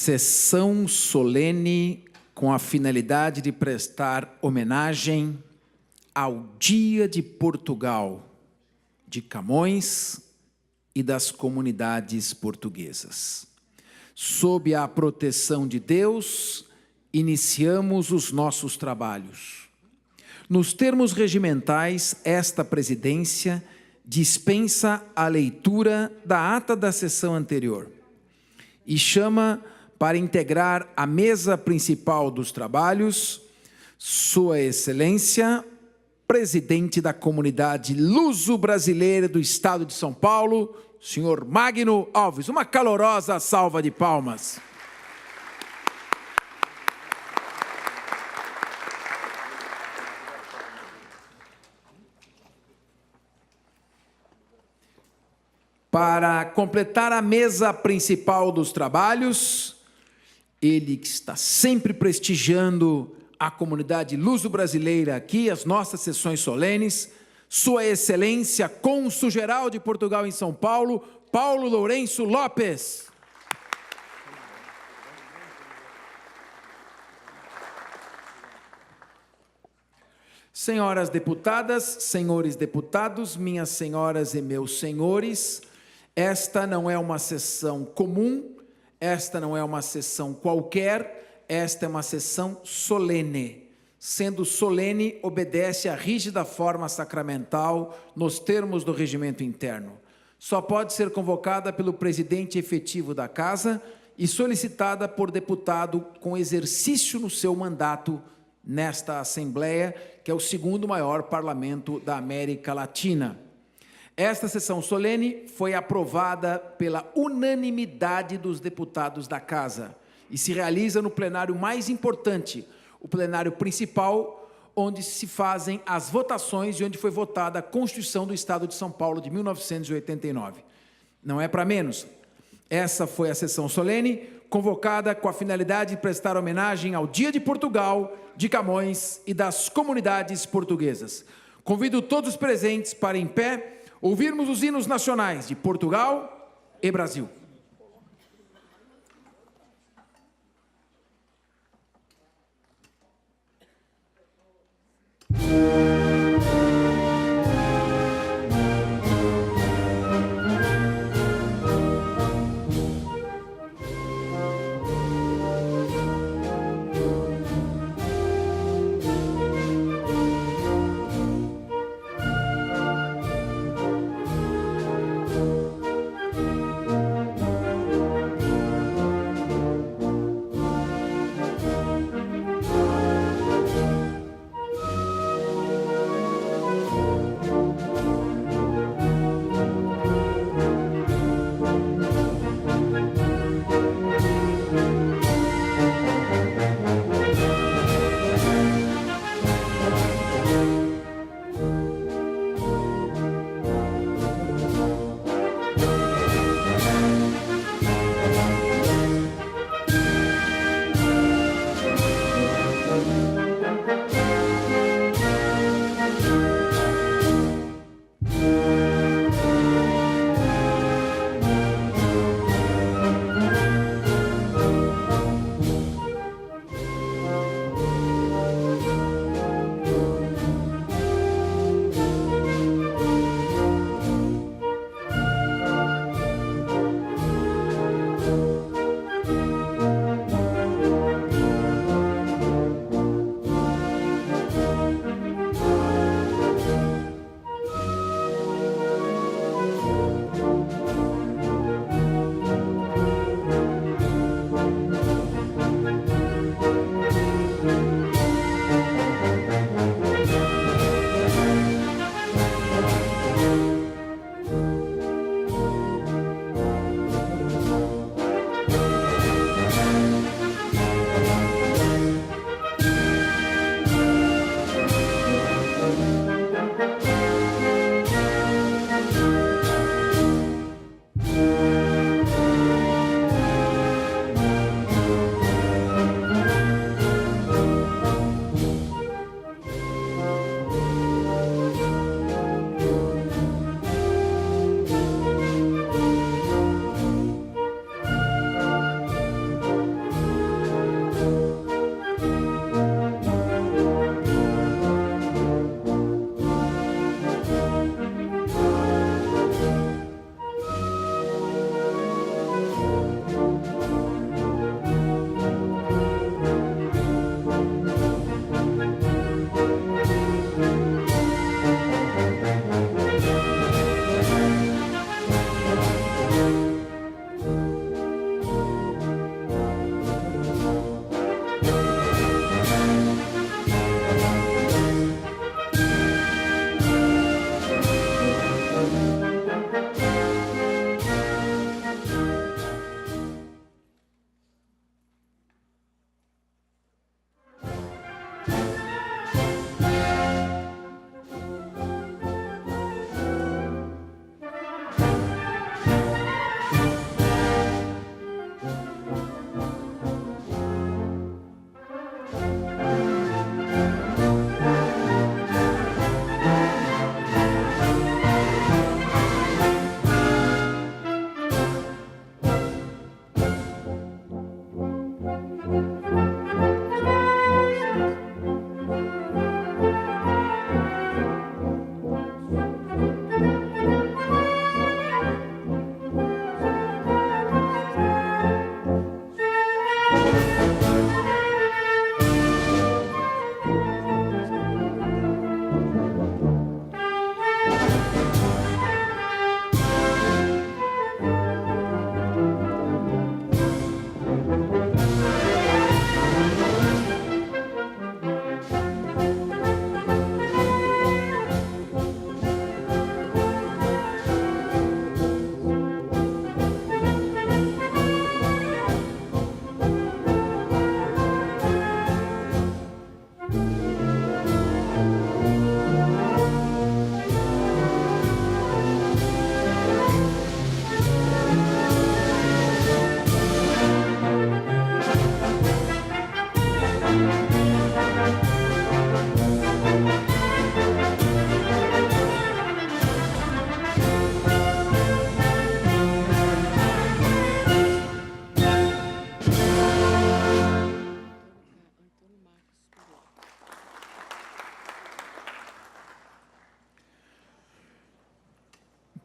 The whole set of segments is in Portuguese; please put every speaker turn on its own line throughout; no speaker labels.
Sessão solene com a finalidade de prestar homenagem ao Dia de Portugal, de Camões e das comunidades portuguesas. Sob a proteção de Deus, iniciamos os nossos trabalhos. Nos termos regimentais, esta presidência dispensa a leitura da ata da sessão anterior e chama para integrar a mesa principal dos trabalhos Sua Excelência, presidente da comunidade luso-brasileira do Estado de São Paulo, senhor Magno Alves. Uma calorosa salva de palmas. Para completar a mesa principal dos trabalhos, ele que está sempre prestigiando a comunidade luso-brasileira aqui, as nossas sessões solenes, Sua Excelência, Cônsul-Geral de Portugal em São Paulo, Paulo Lourenço Lopes. Senhoras deputadas, senhores deputados, minhas senhoras e meus senhores, esta não é uma sessão comum, esta não é uma sessão qualquer, esta é uma sessão solene. Sendo solene, obedece à rígida forma sacramental nos termos do regimento interno. Só pode ser convocada pelo presidente efetivo da Casa e solicitada por deputado com exercício no seu mandato nesta Assembleia, que é o segundo maior parlamento da América Latina. Esta sessão solene foi aprovada pela unanimidade dos deputados da Casa e se realiza no plenário mais importante, o plenário principal, onde se fazem as votações e onde foi votada a Constituição do Estado de São Paulo de 1989. Não é para menos. Essa foi a sessão solene, convocada com a finalidade de prestar homenagem ao Dia de Portugal, de Camões e das comunidades portuguesas. Convido todos os presentes para, em pé, ouvirmos os hinos nacionais de Portugal e Brasil.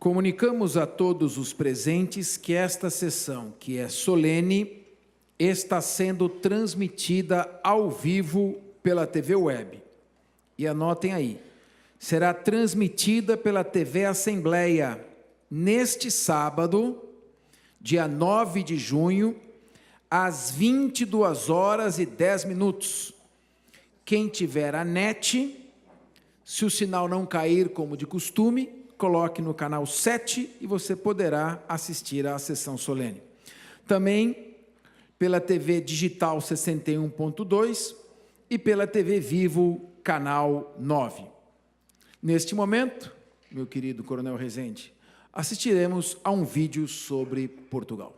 Comunicamos a todos os presentes que esta sessão, que é solene, está sendo transmitida ao vivo pela TV Web. E anotem aí, será transmitida pela TV Assembleia neste sábado, dia 9 de junho, às 22h10. Quem tiver a NET, se o sinal não cair como de costume, coloque no canal 7 e você poderá assistir à sessão solene. Também pela TV Digital 61.2 e pela TV Vivo, canal 9. Neste momento, meu querido Coronel Rezende, assistiremos a um vídeo sobre Portugal.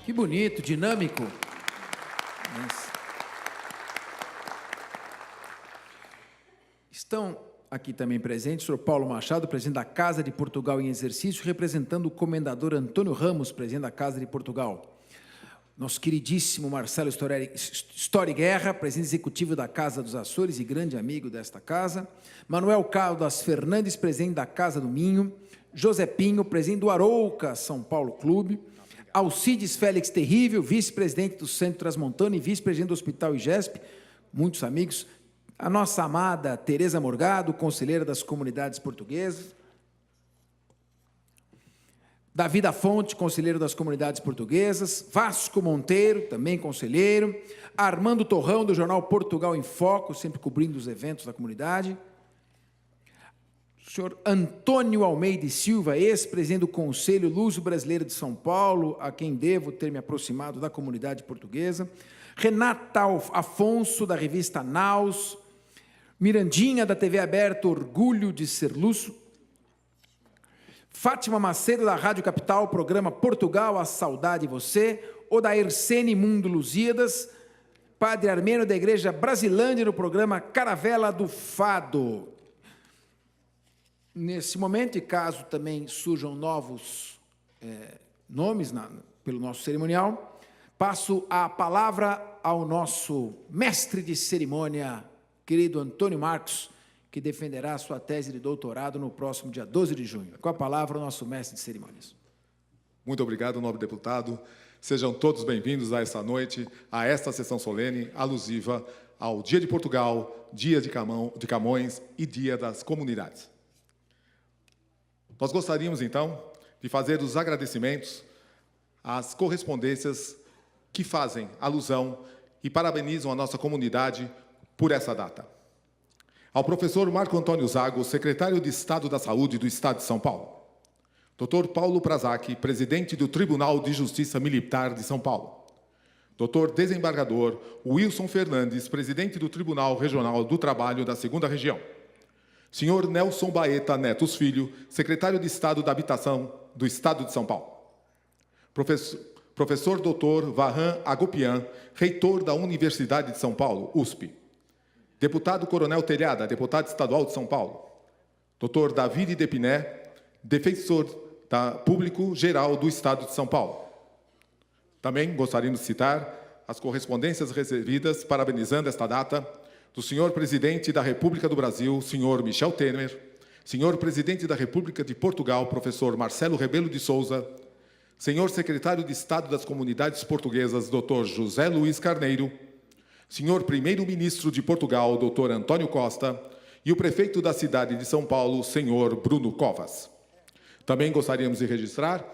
Que bonito, dinâmico. Estão aqui também presentes o senhor Paulo Machado, presidente da Casa de Portugal em exercício, representando o comendador Antônio Ramos, presidente da Casa de Portugal. Nosso queridíssimo Marcelo Story Guerra, presidente executivo da Casa dos Açores e grande amigo desta casa. Manuel Caldas Fernandes, presidente da Casa do Minho. José Pinho, presidente do Arouca São Paulo Clube. Alcides Félix Terrível, vice-presidente do Centro Transmontano e vice-presidente do Hospital IGESP, muitos amigos. A nossa amada Tereza Morgado, conselheira das comunidades portuguesas. Davi da Fonte, conselheiro das comunidades portuguesas. Vasco Monteiro, também conselheiro. Armando Torrão, do jornal Portugal em Foco, sempre cobrindo os eventos da comunidade. O senhor Antônio Almeida e Silva, ex-presidente do Conselho Luso Brasileiro de São Paulo, a quem devo ter me aproximado da comunidade portuguesa. Renata Afonso, da revista Naus. Mirandinha, da TV Aberta, orgulho de ser luso. Fátima Macedo, da Rádio Capital, programa Portugal, a saudade de você. Odair Sene, Mundo Lusíadas. padre Armênio da Igreja Brasilândia, no programa Caravela do Fado. Nesse momento, e caso também surjam novos nomes pelo nosso cerimonial, passo a palavra ao nosso mestre de cerimônia, querido Antônio Marcos, que defenderá sua tese de doutorado no próximo dia 12 de junho. Com a palavra, o nosso mestre de cerimônias.
Muito obrigado, nobre deputado. Sejam todos bem-vindos a esta noite, a esta sessão solene alusiva ao Dia de Portugal, Dia de Camões e Dia das Comunidades. Nós gostaríamos, então, de fazer os agradecimentos às correspondências que fazem alusão e parabenizam a nossa comunidade por essa data. Ao professor Marco Antônio Zago, secretário de Estado da Saúde do Estado de São Paulo. Dr. Paulo Prazac, presidente do Tribunal de Justiça Militar de São Paulo. Dr. Desembargador Wilson Fernandes, presidente do Tribunal Regional do Trabalho da 2ª Região. Senhor Nelson Baeta Netos Filho, secretário de Estado da Habitação do Estado de São Paulo. Professor Dr. Varran Agopian, reitor da Universidade de São Paulo, USP. Deputado Coronel Telhada, deputado estadual de São Paulo. Dr. David Depiné, defensor público geral do Estado de São Paulo. Também gostaríamos de citar as correspondências recebidas, parabenizando esta data, do senhor presidente da República do Brasil, senhor Michel Temer, senhor presidente da República de Portugal, professor Marcelo Rebelo de Sousa, senhor secretário de Estado das Comunidades Portuguesas, Dr. José Luiz Carneiro, senhor primeiro-ministro de Portugal, Dr. Antônio Costa, e o prefeito da cidade de São Paulo, senhor Bruno Covas. Também gostaríamos de registrar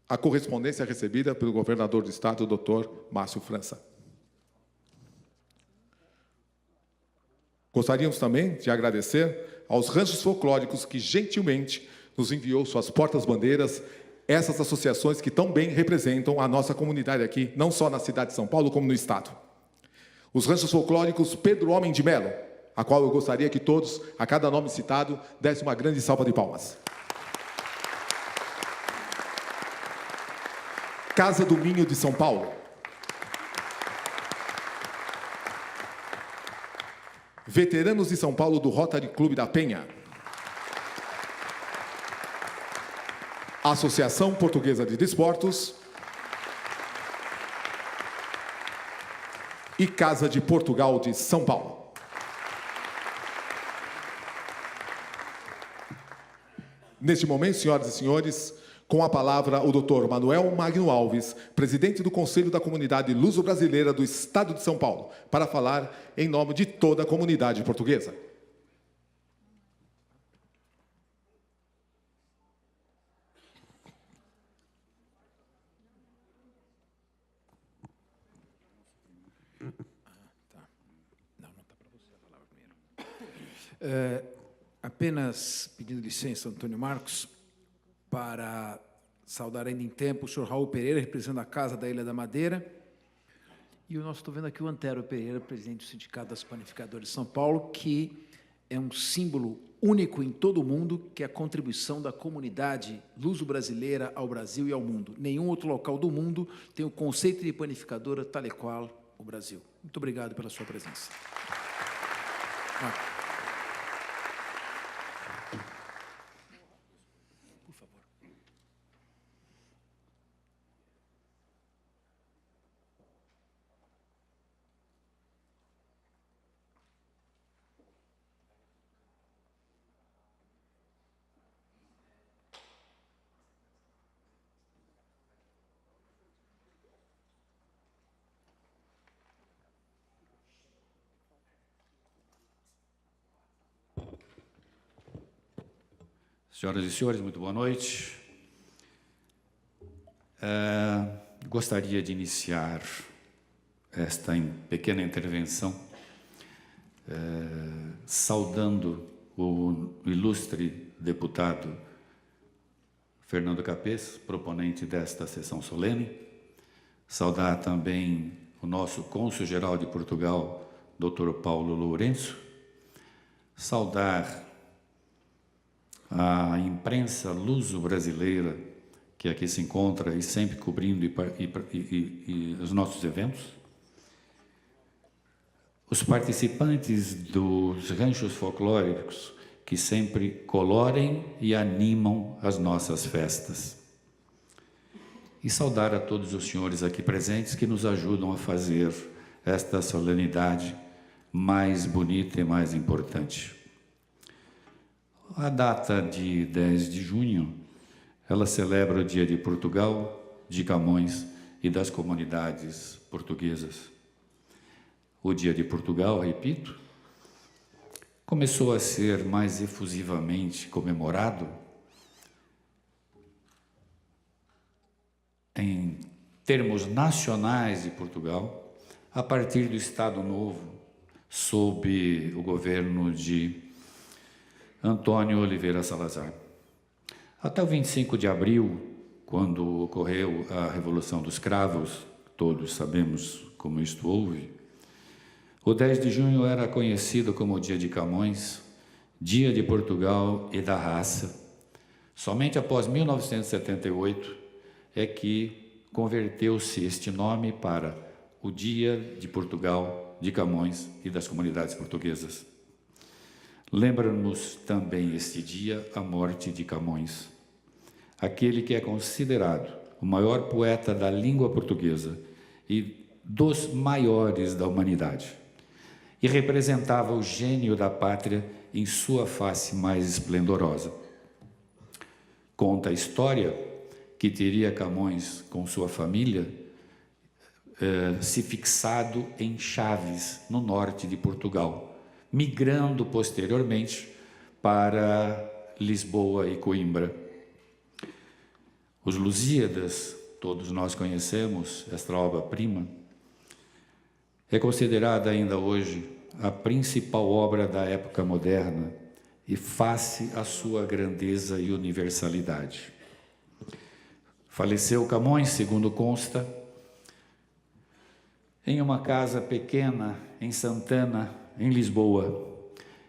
a correspondência recebida pelo governador do Estado, Dr. Márcio França. Gostaríamos também de agradecer aos ranchos folclóricos que gentilmente nos enviou suas portas-bandeiras, essas associações que tão bem representam a nossa comunidade aqui, não só na cidade de São Paulo, como no Estado. Os ranchos folclóricos Pedro Homem de Melo, a qual eu gostaria que todos, a cada nome citado, dessem uma grande salva de palmas. Casa do Minho de São Paulo. Veteranos de São Paulo do Rotary Clube da Penha. Associação Portuguesa de Desportos. E Casa de Portugal de São Paulo. Neste momento, senhoras e senhores, com a palavra o Dr. Manuel Magno Alves, presidente do Conselho da Comunidade Luso-Brasileira do Estado de São Paulo, para falar em nome de toda a comunidade portuguesa.
Apenas pedindo licença, Antônio Marcos, para saudar ainda em tempo o senhor Raul Pereira, representando a Casa da Ilha da Madeira, e eu estou vendo aqui o Antero Pereira, presidente do Sindicato das Panificadores de São Paulo, que é um símbolo único em todo o mundo, que é a contribuição da comunidade luso-brasileira ao Brasil e ao mundo. Nenhum outro local do mundo tem o conceito de panificadora tal e qual o Brasil. Muito obrigado pela sua presença.
Senhoras e senhores, muito boa noite. Gostaria de iniciar esta pequena intervenção saudando o ilustre deputado Fernando Capês, proponente desta sessão solene. Saudar também o nosso cônsul-geral de Portugal, Dr. Paulo Lourenço. Saudar a imprensa luso-brasileira que aqui se encontra e sempre cobrindo os nossos eventos. os participantes dos ranchos folclóricos que sempre colorem e animam as nossas festas. E saudar a todos os senhores aqui presentes que nos ajudam a fazer esta solenidade mais bonita e mais importante. A data de 10 de junho, ela celebra o Dia de Portugal, de Camões e das comunidades portuguesas. O Dia de Portugal, repito, começou a ser mais efusivamente comemorado em termos nacionais de Portugal, a partir do Estado Novo, sob o governo de Antônio Oliveira Salazar. Até o 25 de abril, quando ocorreu a Revolução dos Cravos, todos sabemos como isto houve, o 10 de junho era conhecido como o Dia de Camões, Dia de Portugal e da Raça. Somente após 1978 é que converteu-se este nome para o Dia de Portugal, de Camões e das comunidades portuguesas. Lembra-nos também este dia a morte de Camões, aquele que é considerado o maior poeta da língua portuguesa e dos maiores da humanidade, e representava o gênio da pátria em sua face mais esplendorosa. Conta a história que teria Camões, com sua família, se fixado em Chaves, no norte de Portugal, migrando posteriormente para Lisboa e Coimbra. Os Lusíadas, todos nós conhecemos, esta obra-prima, é considerada ainda hoje a principal obra da época moderna e face à sua grandeza e universalidade. Faleceu Camões, segundo consta, em uma casa pequena em Santana, em Lisboa,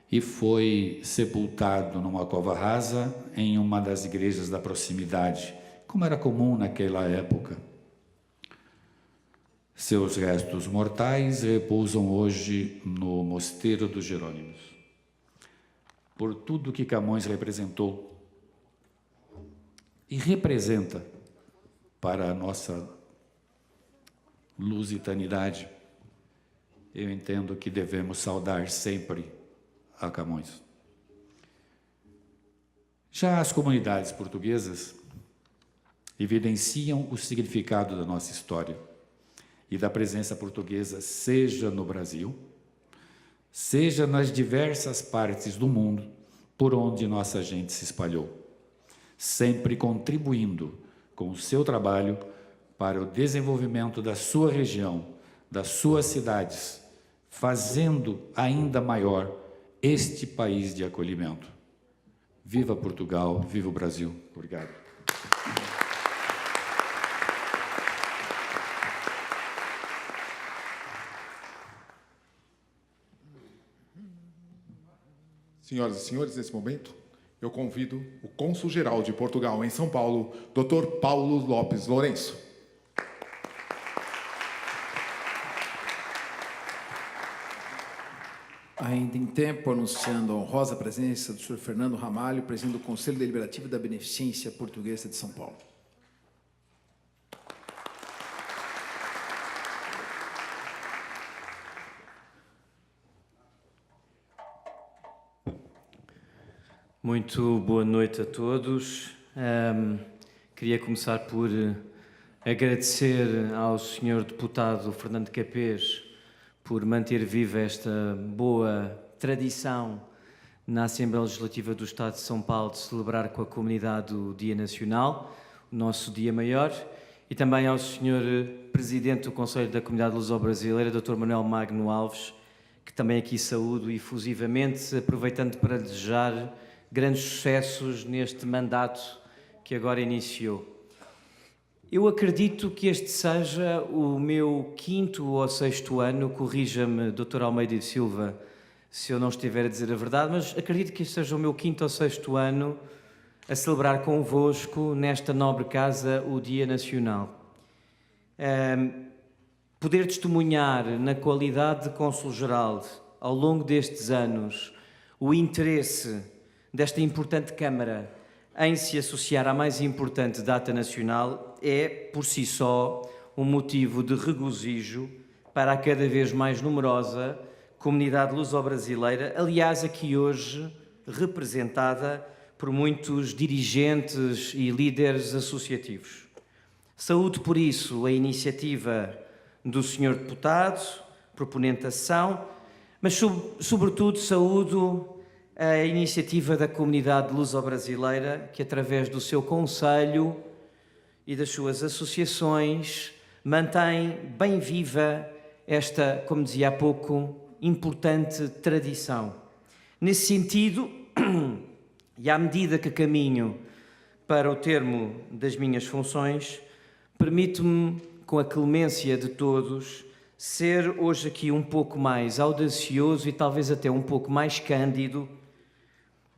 e foi sepultado numa cova rasa em uma das igrejas da proximidade, como era comum naquela época. Seus restos mortais repousam hoje no Mosteiro dos Jerônimos. Por tudo que Camões representou e representa para a nossa lusitanidade, eu entendo que devemos saudar sempre a Camões. Já as comunidades portuguesas evidenciam o significado da nossa história e da presença portuguesa, seja no Brasil, seja nas diversas partes do mundo por onde nossa gente se espalhou, sempre contribuindo com o seu trabalho para o desenvolvimento da sua região, das suas cidades, fazendo ainda maior este país de acolhimento. Viva Portugal, viva o Brasil. Obrigado.
Senhoras e senhores, nesse momento, eu convido o cônsul-geral de Portugal em São Paulo, Dr. Paulo Lopes Lourenço.
Ainda em tempo, anunciando a honrosa presença do Sr. Fernando Ramalho, presidente do Conselho Deliberativo da Beneficência Portuguesa de São Paulo.
Muito boa noite a todos. Queria começar por agradecer ao Sr. Deputado Fernando Capês por manter viva esta boa tradição na Assembleia Legislativa do Estado de São Paulo de celebrar com a comunidade o Dia Nacional, o nosso Dia Maior, e também ao Sr. Presidente do Conselho da Comunidade Luso-Brasileira, Dr. Manuel Magno Alves, que também aqui saúdo efusivamente, aproveitando para desejar grandes sucessos neste mandato que agora iniciou. Eu acredito que este seja o meu 5º ou 6º ano, corrija-me, Dr. Almeida e Silva, se eu não estiver a dizer a verdade, mas acredito que este seja o meu 5º ou 6º ano a celebrar convosco, nesta nobre casa, o Dia Nacional. poder testemunhar na qualidade de cônsul-geral ao longo destes anos o interesse desta importante Câmara em se associar à mais importante data nacional é, por si só, um motivo de regozijo para a cada vez mais numerosa comunidade luso-brasileira, aliás, aqui hoje representada por muitos dirigentes e líderes associativos. Saúdo, por isso, a iniciativa do Sr. Deputado, proponente da sessão, mas, sobretudo, saúdo a iniciativa da comunidade luso-brasileira, que, através do seu Conselho e das suas associações, mantém bem viva esta, como dizia há pouco, importante tradição. Nesse sentido, e à medida que caminho para o termo das minhas funções, permito-me, com a clemência de todos, ser hoje aqui um pouco mais audacioso e talvez até um pouco mais cândido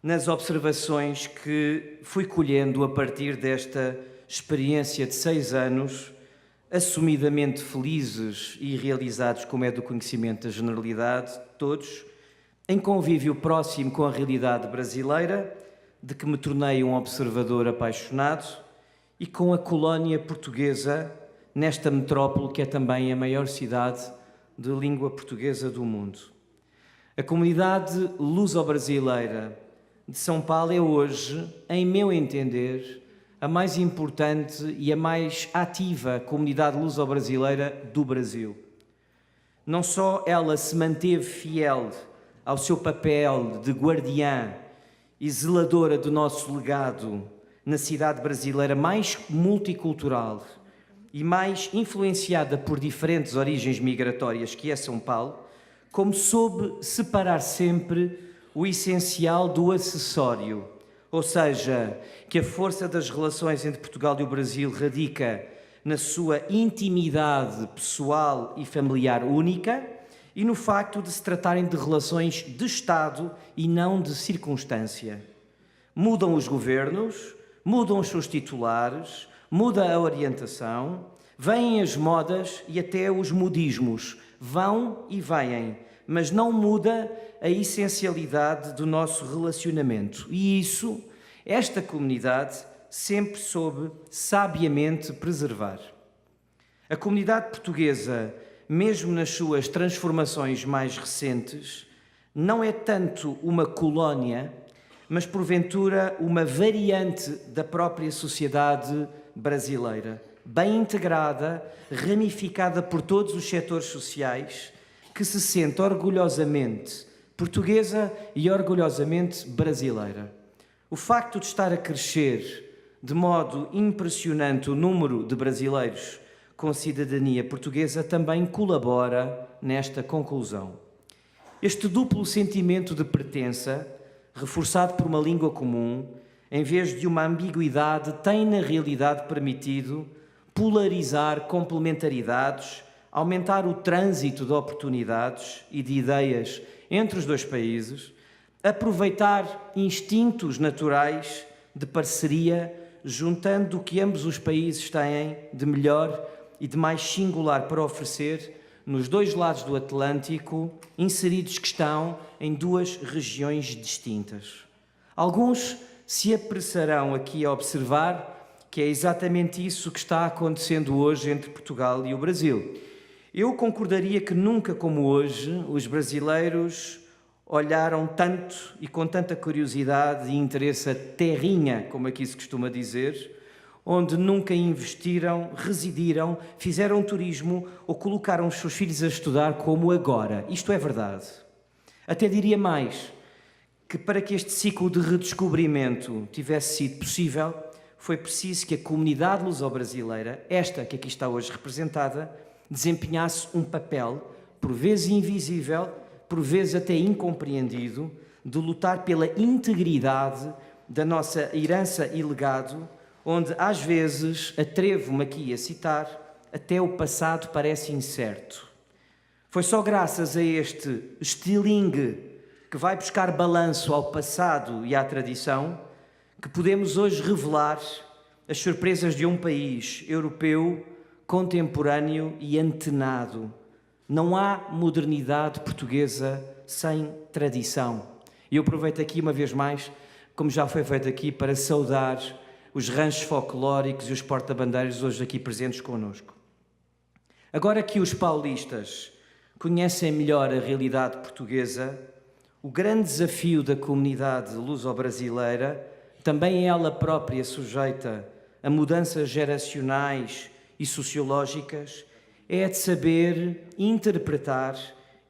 nas observações que fui colhendo a partir desta experiência de 6 anos, assumidamente felizes e realizados, como é do conhecimento da generalidade de todos, em convívio próximo com a realidade brasileira, de que me tornei um observador apaixonado, e com a colónia portuguesa nesta metrópole que é também a maior cidade de língua portuguesa do mundo. A comunidade luso-brasileira de São Paulo é hoje, em meu entender, a mais importante e a mais ativa comunidade luso-brasileira do Brasil. Não só ela se manteve fiel ao seu papel de guardiã e zeladora do nosso legado na cidade brasileira mais multicultural e mais influenciada por diferentes origens migratórias que é São Paulo, como soube separar sempre o essencial do acessório, ou seja, que a força das relações entre Portugal e o Brasil radica na sua intimidade pessoal e familiar única e no facto de se tratarem de relações de Estado e não de circunstância. Mudam os governos, mudam os seus titulares, muda a orientação, vêm as modas e até os modismos, vão e vêm, mas não muda a essencialidade do nosso relacionamento. E isso, esta comunidade sempre soube sabiamente preservar. A comunidade portuguesa, mesmo nas suas transformações mais recentes, não é tanto uma colónia, mas porventura uma variante da própria sociedade brasileira, bem integrada, ramificada por todos os setores sociais, que se sente orgulhosamente portuguesa e orgulhosamente brasileira. O facto de estar a crescer de modo impressionante o número de brasileiros com cidadania portuguesa também colabora nesta conclusão. Este duplo sentimento de pertença, reforçado por uma língua comum, em vez de uma ambiguidade, tem na realidade permitido polarizar complementaridades, aumentar o trânsito de oportunidades e de ideias entre os dois países, aproveitar instintos naturais de parceria, juntando o que ambos os países têm de melhor e de mais singular para oferecer nos dois lados do Atlântico, inseridos que estão em duas regiões distintas. Alguns se apressarão aqui a observar que é exatamente isso que está acontecendo hoje entre Portugal e o Brasil. Eu concordaria que nunca como hoje os brasileiros olharam tanto e com tanta curiosidade e interesse a terrinha, como aqui se costuma dizer, onde nunca investiram, residiram, fizeram turismo ou colocaram os seus filhos a estudar como agora. Isto é verdade. Até diria mais, que para que este ciclo de redescobrimento tivesse sido possível, foi preciso que a comunidade luso-brasileira, esta que aqui está hoje representada, desempenhasse um papel, por vezes invisível, por vezes até incompreendido, de lutar pela integridade da nossa herança e legado, onde às vezes, atrevo-me aqui a citar, até o passado parece incerto. Foi só graças a este estilingue que vai buscar balanço ao passado e à tradição que podemos hoje revelar as surpresas de um país europeu
contemporâneo e antenado. Não há modernidade portuguesa sem tradição. E eu aproveito aqui uma vez mais, como já foi feito aqui, para saudar os ranchos folclóricos e os porta-bandeiras hoje aqui presentes connosco. Agora que os paulistas conhecem melhor a realidade portuguesa, o grande desafio da comunidade luso-brasileira, também ela própria sujeita a mudanças geracionais e sociológicas, é de saber interpretar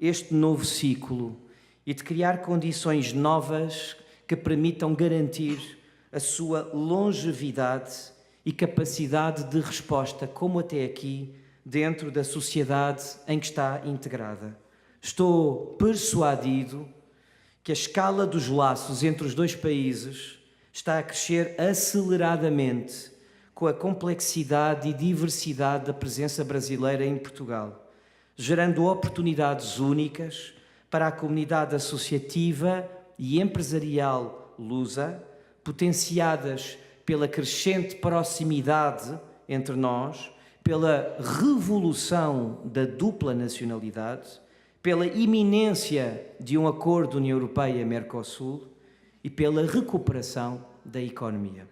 este novo ciclo e de criar condições novas que permitam garantir a sua longevidade e capacidade de resposta, como até aqui, dentro da sociedade em que está integrada. Estou persuadido que a escala dos laços entre os dois países está a crescer aceleradamente com a complexidade e diversidade da presença brasileira em Portugal, gerando oportunidades únicas para a comunidade associativa e empresarial lusa, potenciadas pela crescente proximidade entre nós, pela revolução da dupla nacionalidade, pela iminência de um acordo União Europeia-Mercosul e pela recuperação da economia.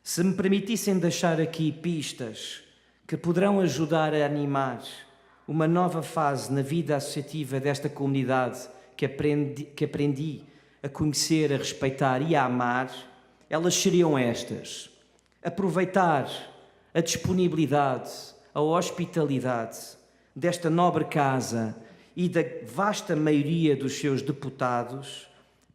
Se me permitissem deixar aqui pistas que poderão ajudar a animar uma nova fase na vida associativa desta comunidade que aprendi a conhecer, a respeitar e a amar, elas seriam estas: aproveitar a disponibilidade, a hospitalidade desta nobre casa e da vasta maioria dos seus deputados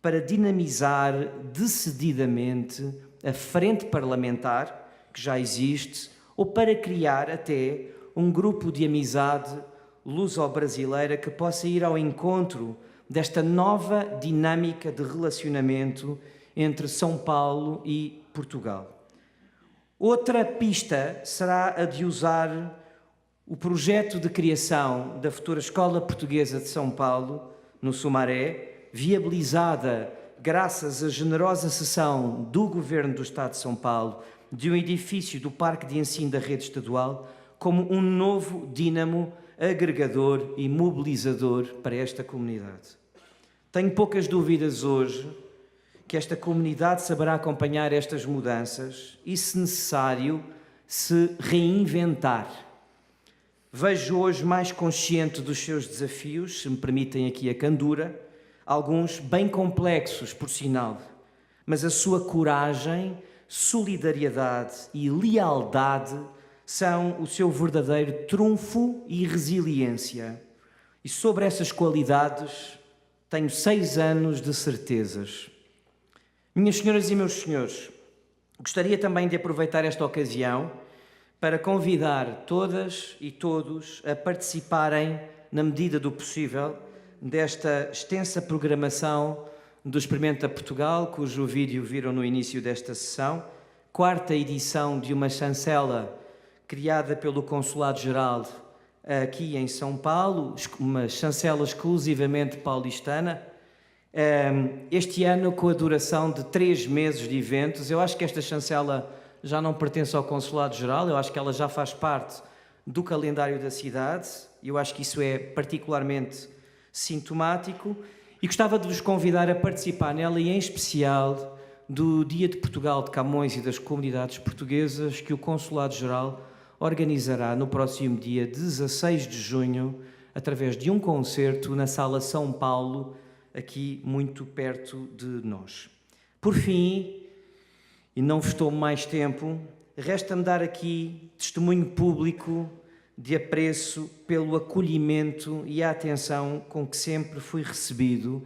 para dinamizar decididamente a frente parlamentar, que já existe, ou para criar até um grupo de amizade luso-brasileira que possa ir ao encontro desta nova dinâmica de relacionamento entre São Paulo e Portugal. Outra pista será a de usar o projeto de criação da futura Escola Portuguesa de São Paulo, no Sumaré, viabilizada graças à generosa cessão do Governo do Estado de São Paulo de um edifício do Parque de Ensino da Rede Estadual, como um novo dínamo agregador e mobilizador para esta comunidade. Tenho poucas dúvidas hoje que esta comunidade saberá acompanhar estas mudanças e, se necessário, se reinventar. Vejo hoje mais consciente dos seus desafios, se me permitem aqui a candura, alguns bem complexos, por sinal, mas a sua coragem, solidariedade e lealdade são o seu verdadeiro trunfo e resiliência. E sobre essas qualidades tenho 6 anos de certezas. Minhas senhoras e meus senhores, gostaria também de aproveitar esta ocasião para convidar todas e todos a participarem, na medida do possível, desta extensa programação do Experimenta Portugal, cujo vídeo viram no início desta sessão, 4ª edição de uma chancela criada pelo Consulado-Geral aqui em São Paulo, uma chancela exclusivamente paulistana, este ano com a duração de 3 meses de eventos. Eu acho que esta chancela já não pertence ao Consulado-Geral, eu acho que ela já faz parte do calendário da cidade, e eu acho que isso é particularmente sintomático, e gostava de vos convidar a participar nela, e em especial do Dia de Portugal de Camões e das Comunidades Portuguesas, que o Consulado-Geral organizará no próximo dia 16 de junho, através de um concerto na Sala São Paulo, aqui muito perto de nós. Por fim, e não vos tomo mais tempo, resta-me dar aqui testemunho público de apreço pelo acolhimento e a atenção com que sempre fui recebido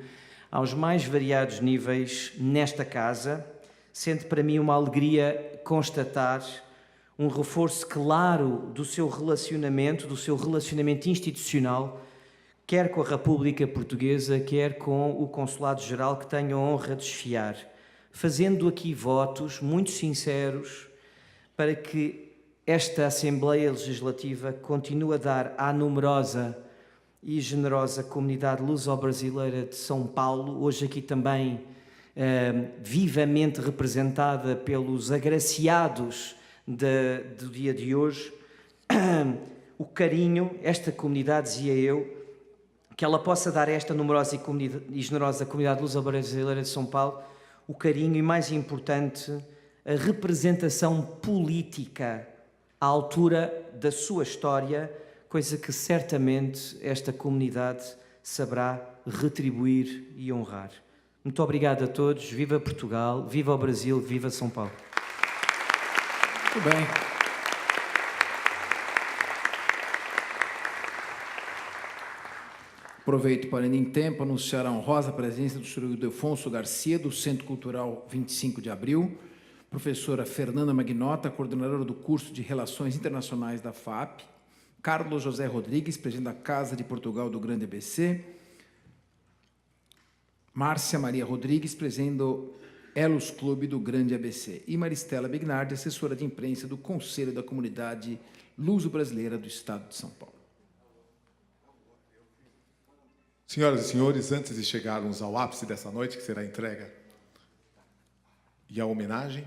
aos mais variados níveis nesta casa, sendo para mim uma alegria constatar um reforço claro do seu relacionamento institucional, quer com a República Portuguesa, quer com o Consulado-Geral, que tenho a honra de esfiar, fazendo aqui votos muito sinceros para que esta Assembleia Legislativa continue a dar à numerosa e generosa comunidade luso-brasileira de São Paulo, hoje aqui também vivamente representada pelos agraciados do dia de hoje, o carinho, esta comunidade, dizia eu, que ela possa dar a esta numerosa e generosa comunidade luso-brasileira de São Paulo o carinho e, mais importante, a representação política à altura da sua história, coisa que certamente esta comunidade saberá retribuir e honrar. Muito obrigado a todos, viva Portugal, viva o Brasil, viva São Paulo.
Muito bem. Aproveito para, em tempo, anunciar a honrosa presença do Sr. Ildefonso Garcia, do Centro Cultural 25 de Abril, professora Fernanda Magnota, coordenadora do curso de Relações Internacionais da FAP, Carlos José Rodrigues, presidente da Casa de Portugal do Grande ABC, Márcia Maria Rodrigues, presidente do Elos Clube do Grande ABC, e Maristela Bignardi, assessora de imprensa do Conselho da Comunidade Luso-Brasileira do Estado de São Paulo.
Senhoras e senhores, antes de chegarmos ao ápice dessa noite, que será a entrega e a homenagem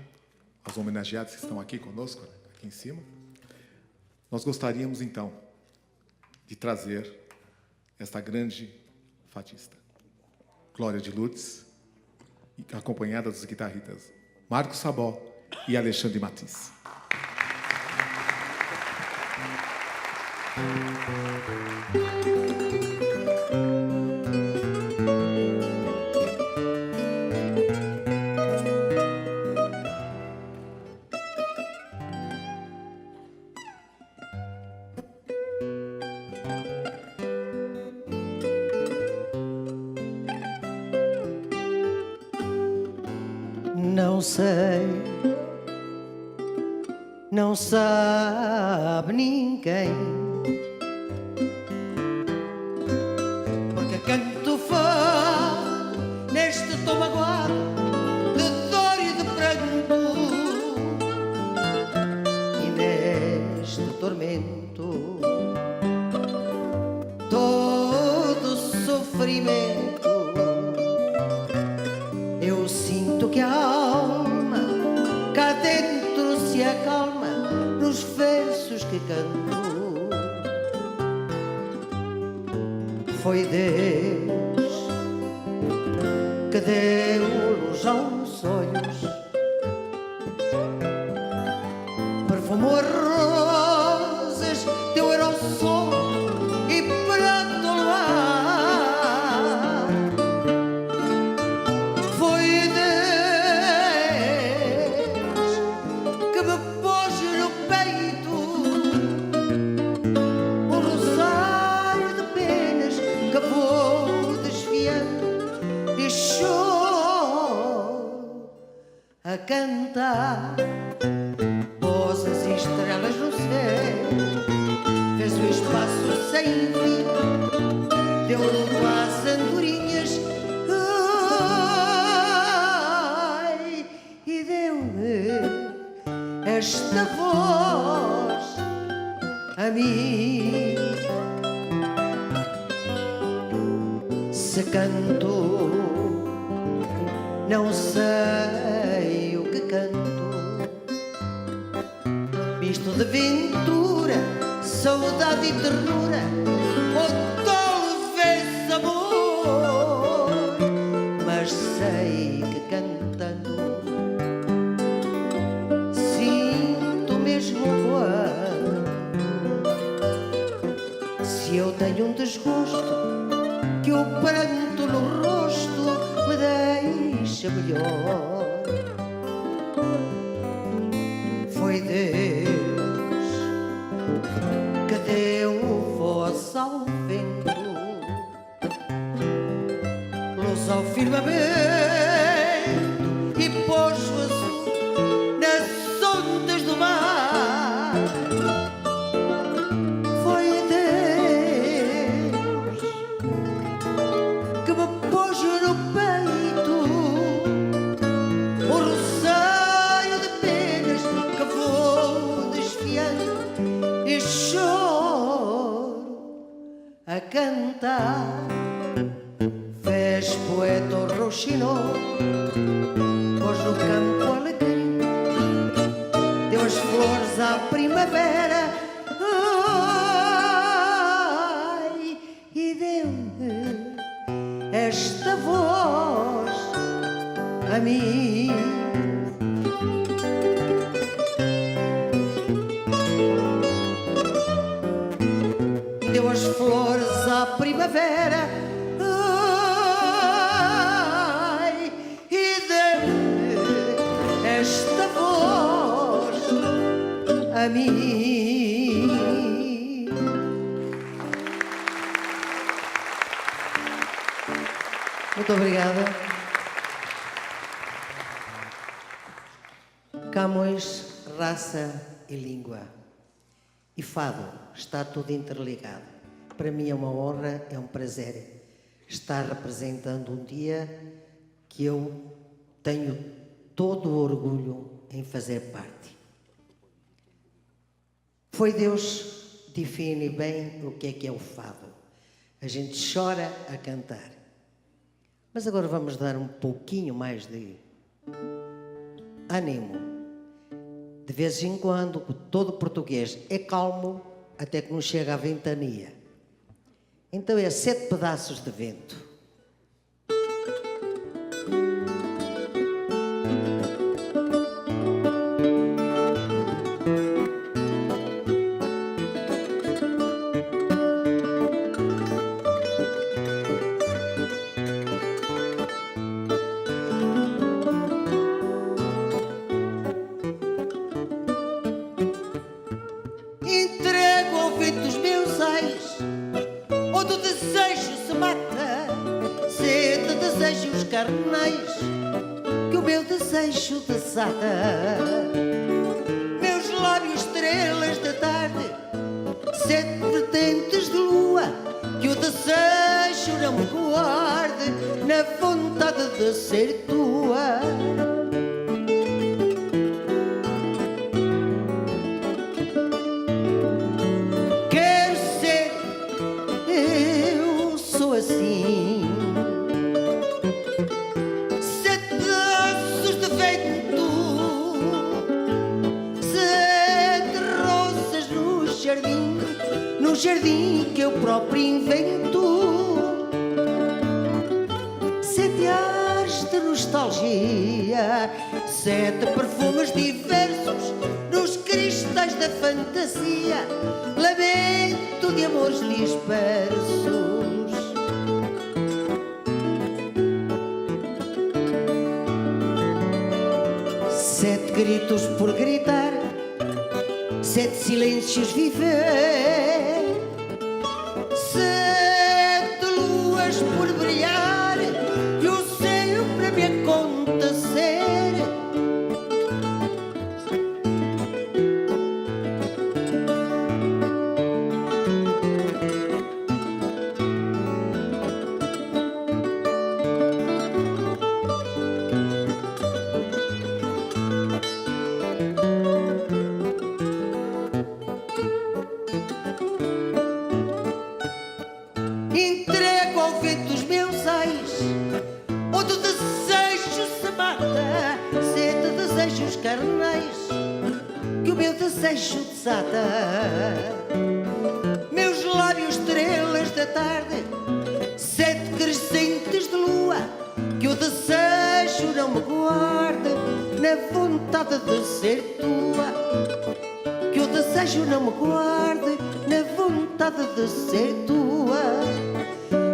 aos homenageados que estão aqui conosco, aqui em cima, nós gostaríamos, então, de trazer esta grande fadista, Glória de Lourdes, acompanhada dos guitarristas Marcos Sabó e Alexandre Matiz.
Não sabe ninguém, porque canto fã neste tom magoado de dor e de pranto, e neste tormento todo sofrimento. Eu sinto que a alma cá dentro se acalma nos versos que canto. Foi Deus que deu luz aos olhos, perfumou as rosas, deu era ao sol e pranto ao luar. Foi Deus que me pôs no peito um rosário de penas que vou desfiando e choro a cantar. Rosas e estrelas no céu, fez o espaço sem fim, deu luto às andorinhas, ai, e deu-me esta voz a mim. Se canto, não sei o que canto, misto de ventura, saudade e ternura, ou talvez amor, mas sei que cantando sinto mesmo voar. Se eu tenho um desgosto que o pranto no rosto me deixa melhor, foi Deus que deu voz ao vento, luz ao firmamento e pôs o azul nas ondas do mar. Foi Deus que me pôs no peito um rosário de penas que vou desfiando e choro a cantar. Fez poeta o roxinol, pôs no campo alegria, deu as flores à primavera, esta voz a mim. Deu as flores à primavera, ai, e deu-me esta voz a mim. Muito obrigada. Camões, raça e língua. E fado, está tudo interligado. Para mim é uma honra, é um prazer estar representando um dia que eu tenho todo o orgulho em fazer parte. Foi Deus que define bem o que é o fado. A gente chora a cantar. Mas agora vamos dar um pouquinho mais de ânimo. De vez em quando, todo português é calmo até que não chega à ventania. Então é 7 pedaços de vento. Entrego ao vento os meus ais, onde o desejo se mata, sede, desejos carnais, que o meu desejo desata. Meus lábios, estrelas da tarde, 7 vertentes de lua, que o desejo não me guarde na vontade de ser tua. Assim, 7 pedaços de vento, 7 rosas no jardim que eu próprio invento, 7 ares de nostalgia, 7 perfumes diversos nos cristais da fantasia, lamento de amores dispersos. 7 gritos por gritar, 7 silêncios viver, 7 luas por brilhar, e o céu para me acontecer. Entrego ao vento os meus ais, onde o desejo se mata, 7 desejos carnais, que o meu desejo desata. Meus lábios, estrelas da tarde, 7 crescentes de lua, que o desejo não me guarde na vontade de ser tua. Que o desejo não me guarde na vontade de ser tua.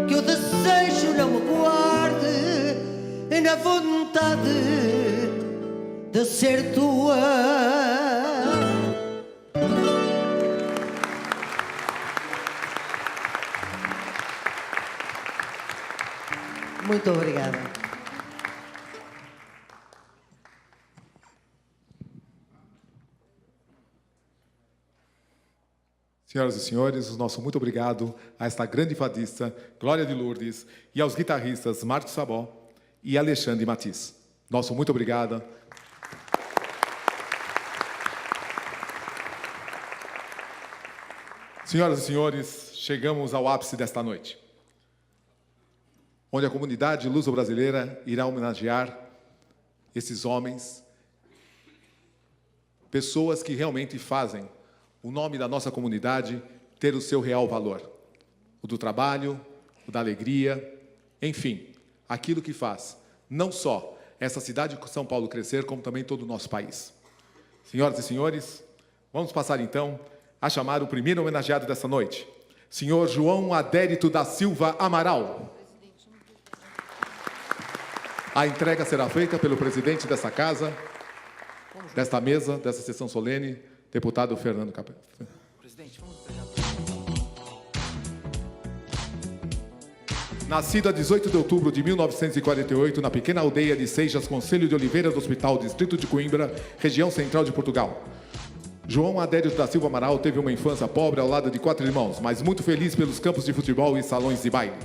Que o desejo não me guarde na vontade de ser tua. Muito obrigada.
Senhoras e senhores, o nosso muito obrigado a esta grande fadista, Glória de Lourdes, e aos guitarristas Marcos Sabó e Alexandre Matiz. Nosso muito obrigado. Senhoras e senhores, chegamos ao ápice desta noite, onde a comunidade luso-brasileira irá homenagear esses homens, pessoas que realmente fazem o nome da nossa comunidade ter o seu real valor, o do trabalho, o da alegria, Enfim, aquilo que faz não só essa cidade de São Paulo crescer, como também todo o nosso país. Senhoras e senhores, vamos passar então a chamar o primeiro homenageado dessa noite, senhor João Adérito da Silva Amaral. A entrega será feita pelo presidente dessa casa, desta mesa, dessa sessão solene, deputado Fernando Capel.
Presidente, vamos
Nascido a 18 de outubro de 1948, na pequena aldeia de Seixas, concelho de Oliveira do Hospital, distrito de Coimbra, região central de Portugal. João Adérito da Silva Amaral teve uma infância pobre ao lado de 4 irmãos, mas muito feliz pelos campos de futebol e salões de baile.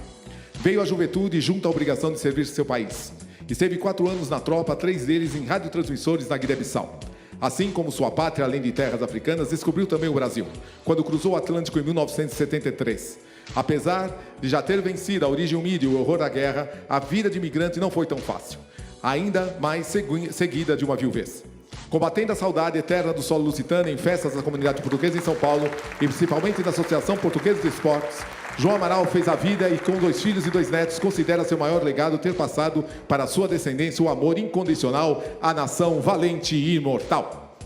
Veio à juventude junto à obrigação de servir seu país. Esteve 4 anos na tropa, 3 deles em radiotransmissores na Guiné-Bissau. Assim como sua pátria, além de terras africanas, descobriu também o Brasil, quando cruzou o Atlântico em 1973. Apesar de já ter vencido a origem humilde e o horror da guerra, a vida de imigrante não foi tão fácil, ainda mais seguida de uma viuvez. Combatendo a saudade eterna do solo lusitano em festas da comunidade portuguesa em São Paulo, e principalmente da Associação Portuguesa de Esportes, João Amaral fez a vida e, com 2 filhos e 2 netos, considera seu maior legado ter passado para sua descendência o amor incondicional à nação valente e imortal.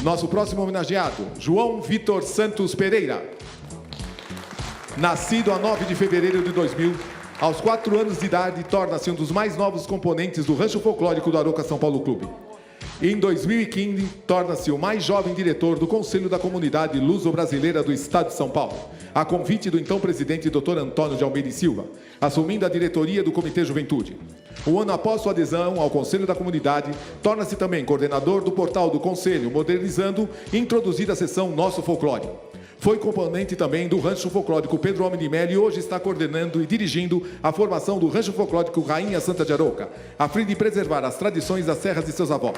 Nosso próximo homenageado, João Vitor Santos Pereira. Nascido a 9 de fevereiro de 2000, aos 4 anos de idade, torna-se um dos mais novos componentes do Rancho Folclórico do Aroca São Paulo Clube. Em 2015, torna-se o mais jovem diretor do Conselho da Comunidade Luso-Brasileira do Estado de São Paulo, a convite do então presidente Dr. Antônio de Almeida e Silva, assumindo a diretoria do Comitê Juventude. Um ano após sua adesão ao Conselho da Comunidade, torna-se também coordenador do portal do Conselho, modernizando e introduzindo a seção Nosso Folclore. Foi componente também do Rancho Folclórico Pedro Homem de Melo e hoje está coordenando e dirigindo a formação do Rancho Folclórico Rainha Santa de Aroca, a fim de preservar as tradições das terras de seus avós.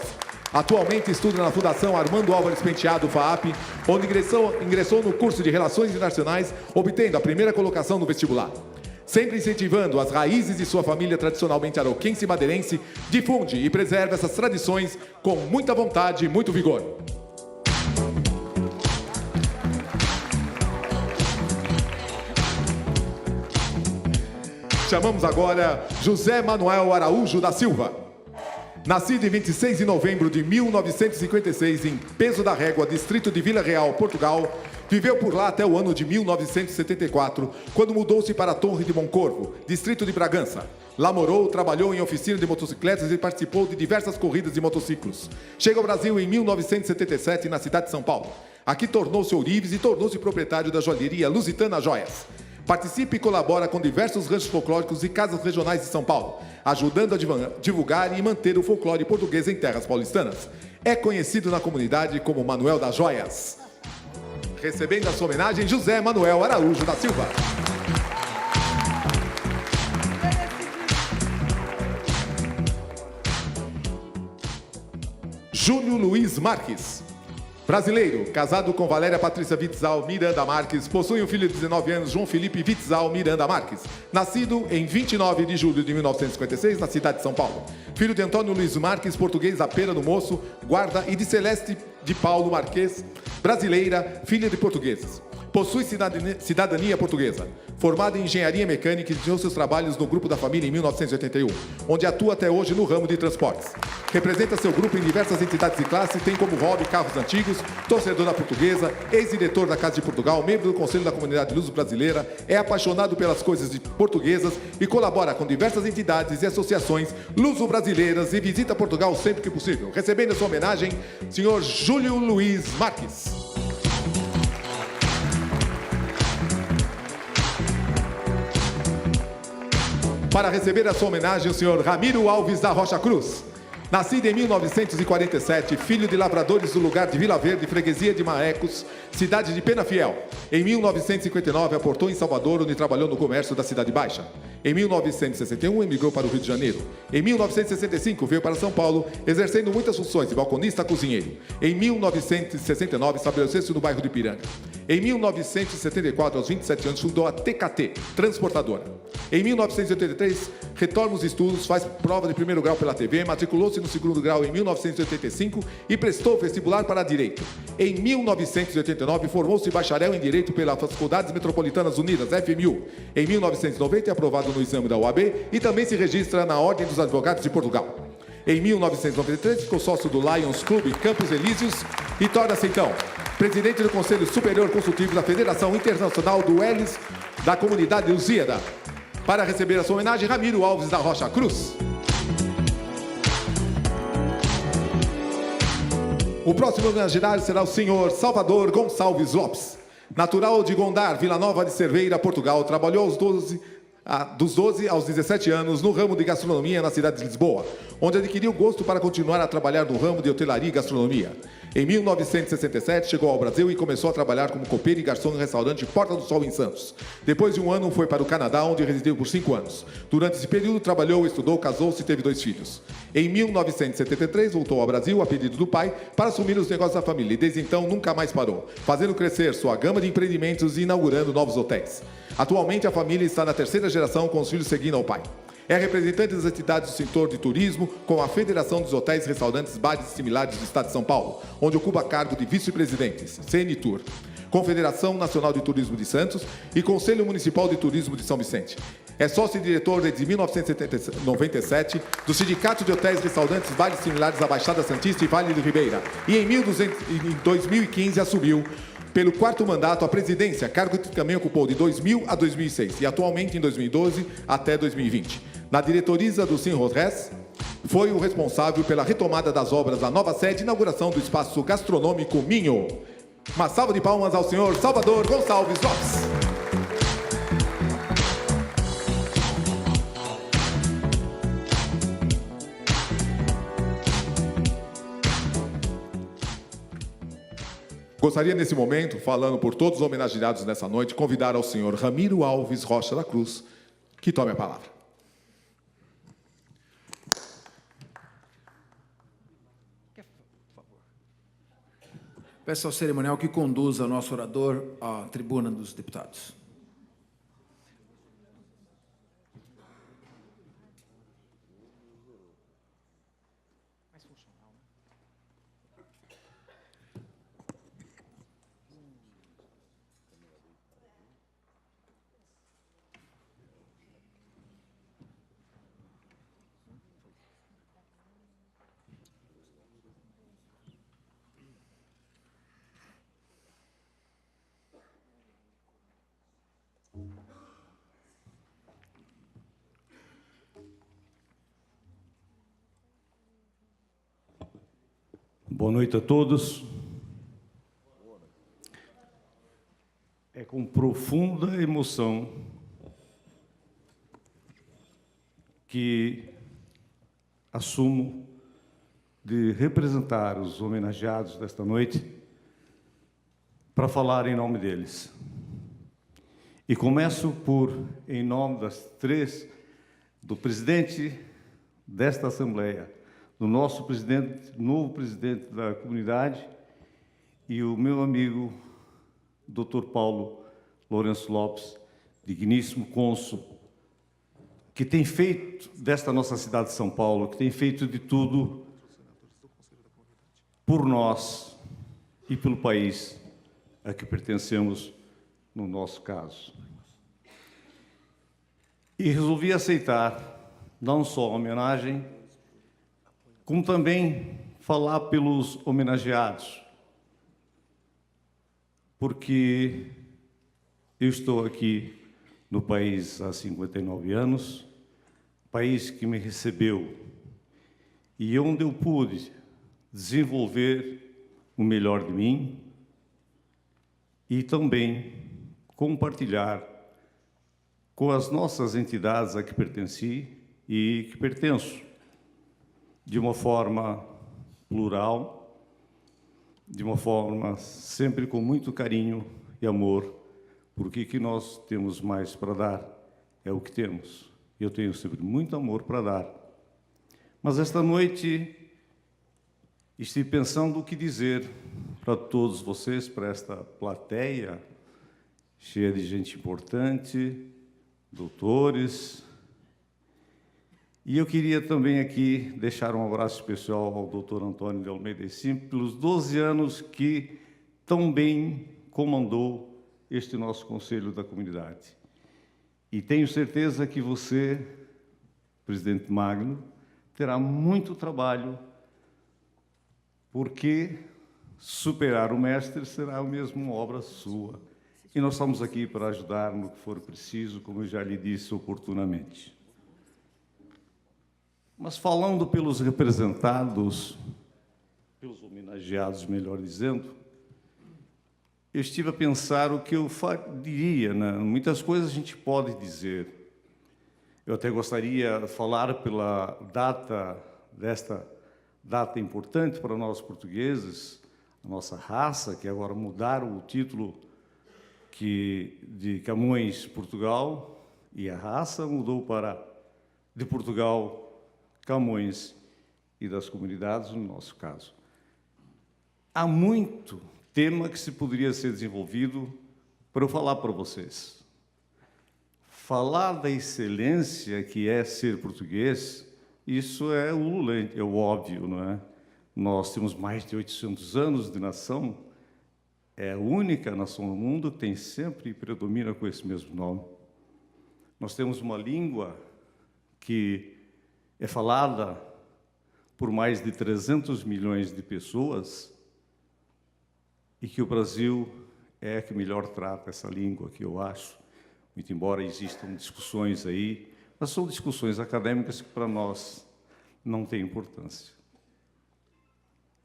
Atualmente estuda na Fundação Armando Álvares Penteado, FAAP, onde ingressou no curso de Relações Internacionais, obtendo a primeira colocação no vestibular. Sempre incentivando as raízes de sua família tradicionalmente aroquense e madeirense, difunde e preserva essas tradições com muita vontade e muito vigor. Chamamos agora José Manuel Araújo da Silva. Nascido em 26 de novembro de 1956 em Peso da Régua, distrito de Vila Real, Portugal, viveu por lá até o ano de 1974, quando mudou-se para a Torre de Moncorvo, distrito de Bragança. Lá morou, trabalhou em oficina de motocicletas e participou de diversas corridas de motociclos. Chega ao Brasil em 1977, na cidade de São Paulo. Aqui tornou-se ourives e tornou-se proprietário da joalheria Lusitana Joias. Participa e colabora com diversos ranchos folclóricos e casas regionais de São Paulo, ajudando a divulgar e manter o folclore português em terras paulistanas. É conhecido na comunidade como Manuel das Joias. Recebendo a sua homenagem, José Manuel Araújo da Silva. Júlio Luiz Marques. Brasileiro, casado com Valéria Patrícia Vitzal Miranda Marques, possui um filho de 19 anos, João Felipe Vitzal Miranda Marques, nascido em 29 de julho de 1956, na cidade de São Paulo. Filho de Antônio Luiz Marques, português da Pera do Moço, Guarda, e de Celeste de Paulo Marques, brasileira, filha de portugueses. Possui cidadania portuguesa. Formada em engenharia mecânica, iniciou seus trabalhos no Grupo da Família em 1981, onde atua até hoje no ramo de transportes. Representa seu grupo em diversas entidades de classe, tem como hobby carros antigos, torcedor da Portuguesa, ex-diretor da Casa de Portugal, membro do Conselho da Comunidade Luso-Brasileira, é apaixonado pelas coisas portuguesas e colabora com diversas entidades e associações luso-brasileiras e visita Portugal sempre que possível. Recebendo a sua homenagem, senhor Júlio Luiz Marques. Para receber a sua homenagem, o senhor Ramiro Alves da Rocha Cruz. Nascido em 1947, filho de lavradores do lugar de Vila Verde, freguesia de Marrecos, cidade de Penafiel. Em 1959, aportou em Salvador, onde trabalhou no comércio da Cidade Baixa. Em 1961, emigrou para o Rio de Janeiro. Em 1965, veio para São Paulo, exercendo muitas funções de balconista a cozinheiro. Em 1969, estabeleceu-se no bairro de Ipiranga. Em 1974, aos 27 anos, fundou a TKT, Transportadora. Em 1983, retorna os estudos, faz prova de primeiro grau pela TV, matriculou-se no segundo grau em 1985 e prestou vestibular para Direito. Em 1989, formou-se bacharel em Direito pelas Faculdades Metropolitanas Unidas, FMU. Em 1990, é aprovado no exame da UAB e também se registra na Ordem dos Advogados de Portugal. Em 1993, ficou sócio do Lions Clube Campos Elíseos e torna-se, então, presidente do Conselho Superior Consultivo da Federação Internacional do Elis da Comunidade Lusíada. Para receber a sua homenagem, Ramiro Alves da Rocha Cruz. O próximo homenageário será o senhor Salvador Gonçalves Lopes. Natural de Gondar, Vila Nova de Cerveira, Portugal, trabalhou dos 12 aos 17 anos no ramo de gastronomia na cidade de Lisboa, onde adquiriu gosto para continuar a trabalhar no ramo de hotelaria e gastronomia. Em 1967, chegou ao Brasil e começou a trabalhar como copeiro e garçom no restaurante Porta do Sol, em Santos. Depois de um ano, foi para o Canadá, onde residiu por 5 anos. Durante esse período, trabalhou, estudou, casou-se e teve 2 filhos. Em 1973, voltou ao Brasil, a pedido do pai, para assumir os negócios da família e, desde então, nunca mais parou, fazendo crescer sua gama de empreendimentos e inaugurando novos hotéis. Atualmente, a família está na 3ª geração, com os filhos seguindo ao pai. É representante das entidades do setor de turismo, com a Federação dos Hotéis, Restaurantes, Bares e Similares do Estado de São Paulo, onde ocupa cargo de vice-presidente, CNTUR, Confederação Nacional de Turismo de Santos e Conselho Municipal de Turismo de São Vicente. É sócio e diretor desde 1997 do Sindicato de Hotéis, Restaurantes, Bares Similares da Baixada Santista e Vale do Ribeira. E em 2015 assumiu, pelo 4º mandato, a presidência, cargo que também ocupou de 2000 a 2006 e atualmente em 2012 até 2020. Na diretoria do Sinrores, foi o responsável pela retomada das obras da nova sede e inauguração do espaço gastronômico Minho. Uma salva de palmas ao senhor Salvador Gonçalves Lopes. Gostaria, nesse momento, falando por todos os homenageados nessa noite, convidar ao senhor Ramiro Alves Rocha da Cruz, que tome a palavra.
Peço ao cerimonial que conduza o nosso orador à tribuna dos deputados.
Boa noite a todos. É com profunda emoção que assumo de representar os homenageados desta noite para falar em nome deles. E começo em nome do presidente desta Assembleia, do nosso presidente, novo presidente da comunidade, e o meu amigo, Dr. Paulo Lourenço Lopes, digníssimo cônsul, que tem feito desta nossa cidade de São Paulo, que tem feito de tudo por nós e pelo país a que pertencemos, no nosso caso. E resolvi aceitar não só a homenagem, como também falar pelos homenageados, porque eu estou aqui no país há 59 anos, país que me recebeu e onde eu pude desenvolver o melhor de mim e também compartilhar com as nossas entidades a que pertenci e que pertenço, de uma forma plural, de uma forma sempre com muito carinho e amor, porque o que nós temos mais para dar é o que temos. Eu tenho sempre muito amor para dar. Mas esta noite estive pensando o que dizer para todos vocês, para esta plateia cheia de gente importante, doutores. E eu queria também aqui deixar um abraço especial ao doutor Antônio de Almeida e Sim, pelos 12 anos que tão bem comandou este nosso Conselho da Comunidade. E tenho certeza que você, presidente Magno, terá muito trabalho, porque superar o mestre será mesmo uma obra sua. E nós estamos aqui para ajudar no que for preciso, como eu já lhe disse oportunamente. Mas falando pelos representados, pelos homenageados, melhor dizendo, eu estive a pensar o que eu diria, né? Muitas coisas a gente pode dizer. Eu até gostaria de falar pela desta data importante para nós portugueses, a nossa raça, que agora mudaram o título de Camões, Portugal, e a raça mudou para de Portugal, Camões, e das comunidades, no nosso caso. Há muito tema que se poderia ser desenvolvido para eu falar para vocês. Falar da excelência que é ser português, isso é ululante, é o óbvio, não é? Nós temos mais de 800 anos de nação, é a única nação no mundo que tem sempre e predomina com esse mesmo nome. Nós temos uma língua que é falada por mais de 300 milhões de pessoas e que o Brasil é a que melhor trata essa língua, que eu acho, muito embora existam discussões aí, mas são discussões acadêmicas que para nós não têm importância.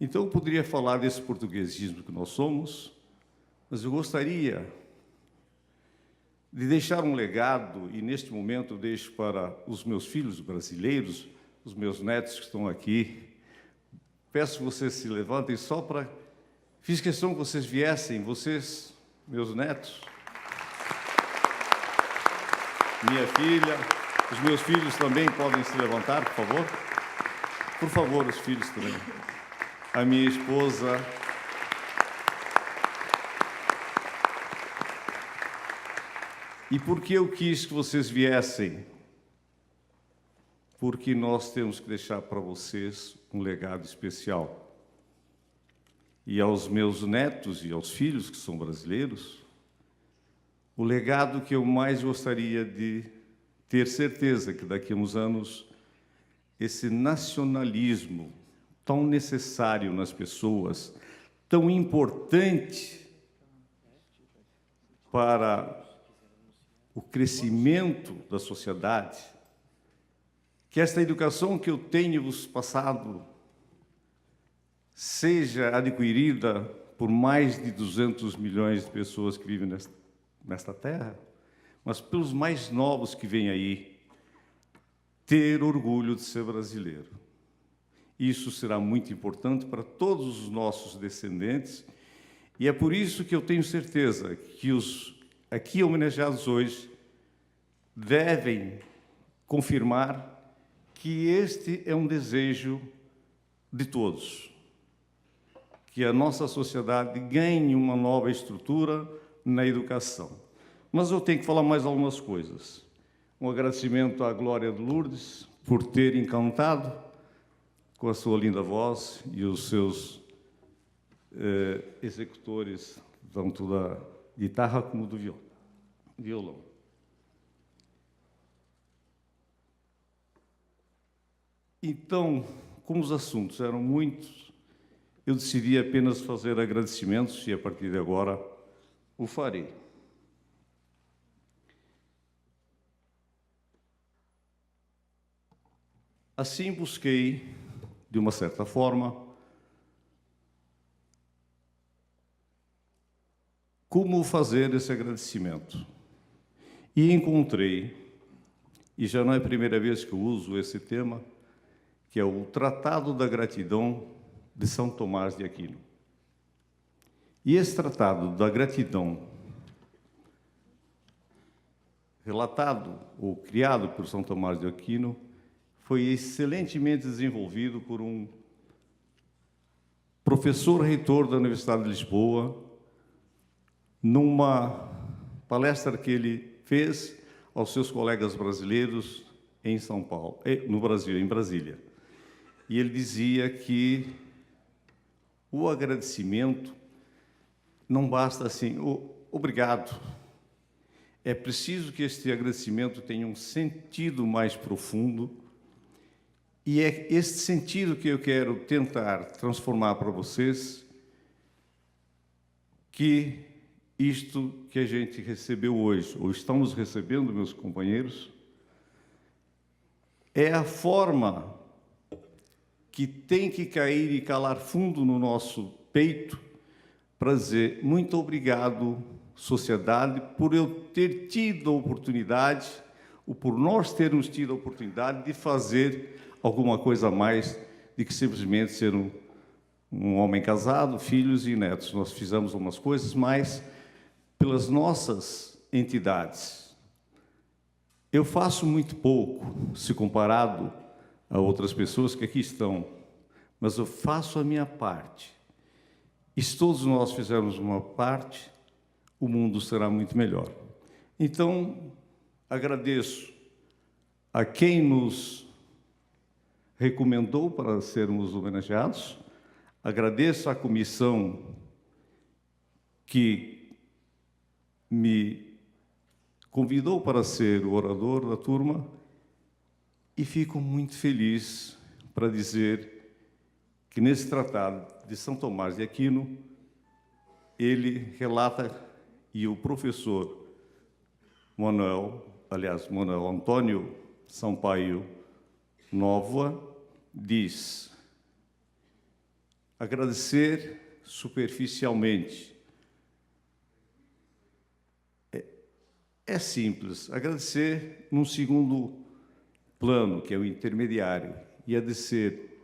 Então, eu poderia falar desse portuguesismo que nós somos, mas eu gostaria de deixar um legado, e neste momento eu deixo para os meus filhos brasileiros, os meus netos que estão aqui. Peço que vocês se levantem só para... Fiz questão que vocês viessem, vocês, meus netos, minha filha, os meus filhos também podem se levantar, por favor. Por favor, os filhos também. A minha esposa... E por que eu quis que vocês viessem? Porque nós temos que deixar para vocês um legado especial. E aos meus netos e aos filhos, que são brasileiros, o legado que eu mais gostaria de ter certeza que daqui a uns anos esse nacionalismo tão necessário nas pessoas, tão importante para o crescimento da sociedade, que esta educação que eu tenho vos passado seja adquirida por mais de 200 milhões de pessoas que vivem nesta terra, mas pelos mais novos que vêm aí, ter orgulho de ser brasileiro. Isso será muito importante para todos os nossos descendentes, e é por isso que eu tenho certeza que os aqui homenageados hoje devem confirmar que este é um desejo de todos, que a nossa sociedade ganhe uma nova estrutura na educação. Mas eu tenho que falar mais algumas coisas. Um agradecimento à Glória de Lourdes por ter encantado com a sua linda voz e os seus executores, tanto da guitarra como do violão. Então, como os assuntos eram muitos, eu decidi apenas fazer agradecimentos e, a partir de agora, o farei. Assim, busquei, de uma certa forma, como fazer esse agradecimento. E encontrei, e já não é a primeira vez que eu uso esse tema, que é o Tratado da Gratidão de São Tomás de Aquino. E esse Tratado da Gratidão, relatado ou criado por São Tomás de Aquino, foi excelentemente desenvolvido por um professor reitor da Universidade de Lisboa, numa palestra que ele fez aos seus colegas brasileiros em São Paulo, no Brasil, em Brasília. E ele dizia que o agradecimento não basta assim, obrigado. É preciso que este agradecimento tenha um sentido mais profundo, e é este sentido que eu quero tentar transformar para vocês, que isto que a gente recebeu hoje, ou estamos recebendo, meus companheiros, é a forma que tem que cair e calar fundo no nosso peito para dizer muito obrigado, sociedade, por eu ter tido a oportunidade, ou por nós termos tido a oportunidade de fazer alguma coisa a mais do que simplesmente ser um homem casado, filhos e netos. Nós fizemos algumas coisas, mas pelas nossas entidades. Eu faço muito pouco, se comparado a outras pessoas que aqui estão, mas eu faço a minha parte. E se todos nós fizermos uma parte, o mundo será muito melhor. Então, agradeço a quem nos recomendou para sermos homenageados, agradeço à comissão que me convidou para ser o orador da turma e fico muito feliz para dizer que nesse tratado de São Tomás de Aquino, ele relata, e o professor Manuel Antônio Sampaio Nova diz: agradecer superficialmente. É simples, agradecer num segundo plano, que é o intermediário, e a descer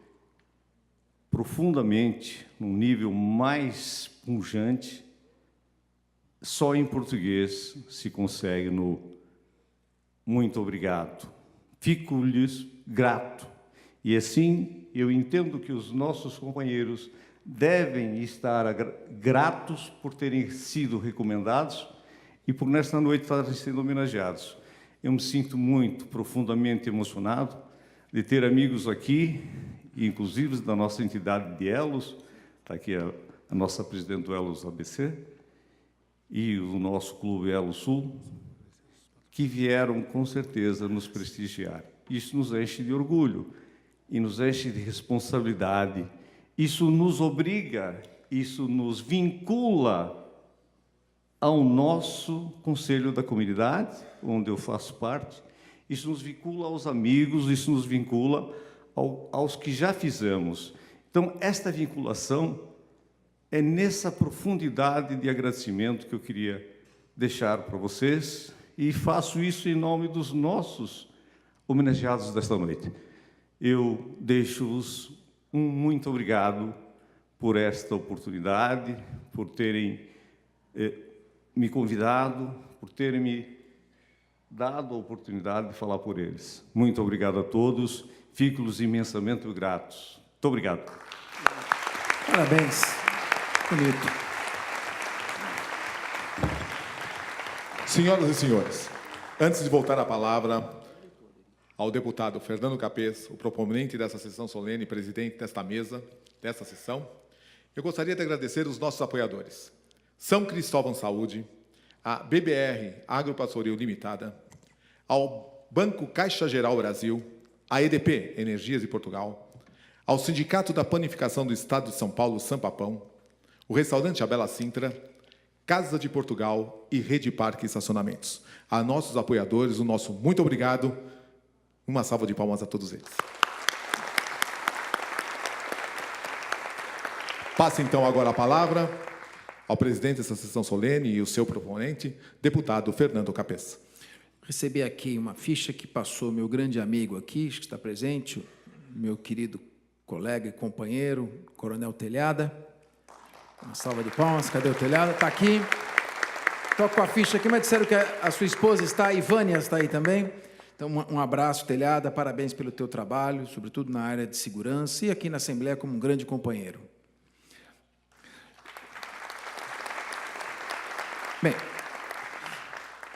profundamente, num nível mais pungente, só em português se consegue no muito obrigado. Fico-lhes grato. E assim, eu entendo que os nossos companheiros devem estar gratos por terem sido recomendados e por nesta noite estarem sendo homenageados. Eu me sinto muito, profundamente emocionado de ter amigos aqui, inclusive da nossa entidade de Elos, está aqui a nossa presidente do Elos ABC, e o nosso clube Elo Sul, que vieram, com certeza, nos prestigiar. Isso nos enche de orgulho e nos enche de responsabilidade. Isso nos obriga, isso nos vincula ao nosso Conselho da Comunidade, onde eu faço parte. Isso nos vincula aos amigos, isso nos vincula aos que já fizemos. Então, esta vinculação é nessa profundidade de agradecimento que eu queria deixar para vocês, e faço isso em nome dos nossos homenageados desta noite. Eu deixo-vos um muito obrigado por esta oportunidade, por terem me convidado, por terem me dado a oportunidade de falar por eles. Muito obrigado a todos, fico-lhes imensamente gratos. Muito obrigado.
Parabéns. Bonito.
Senhoras e senhores, antes de voltar a palavra ao deputado Fernando Capês, o proponente dessa sessão solene e presidente desta mesa, desta sessão, eu gostaria de agradecer os nossos apoiadores. São Cristóvão Saúde, a BBR Agropastoril Limitada, ao Banco Caixa Geral Brasil, a EDP Energias de Portugal, ao Sindicato da Panificação do Estado de São Paulo, Sampapão, o restaurante A Bela Sintra, Casa de Portugal e Rede Parque e Estacionamentos. A nossos apoiadores, o nosso muito obrigado. Uma salva de palmas a todos eles. Passo então agora a palavra ao presidente dessa sessão solene e o seu proponente, deputado Fernando Capês.
Recebi aqui uma ficha que passou meu grande amigo aqui, que está presente, meu querido colega e companheiro, Coronel Telhada. Uma salva de palmas. Cadê o Telhada? Está aqui. Estou com a ficha aqui, mas disseram que a sua esposa está, a Ivânia está aí também. Então, um abraço, Telhada, parabéns pelo teu trabalho, sobretudo na área de segurança e aqui na Assembleia como um grande companheiro. Bem,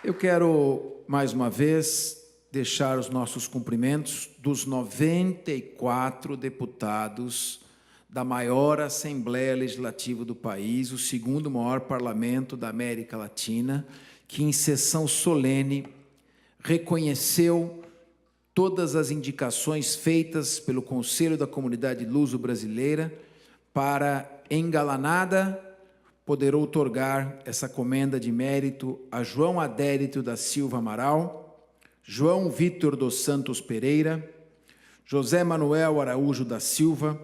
eu quero, mais uma vez, deixar os nossos cumprimentos dos 94 deputados da maior Assembleia Legislativa do país, o segundo maior parlamento da América Latina, que em sessão solene reconheceu todas as indicações feitas pelo Conselho da Comunidade Luso-Brasileira para, engalanada, poder outorgar essa comenda de mérito a João Adérito da Silva Amaral, João Vitor dos Santos Pereira, José Manuel Araújo da Silva,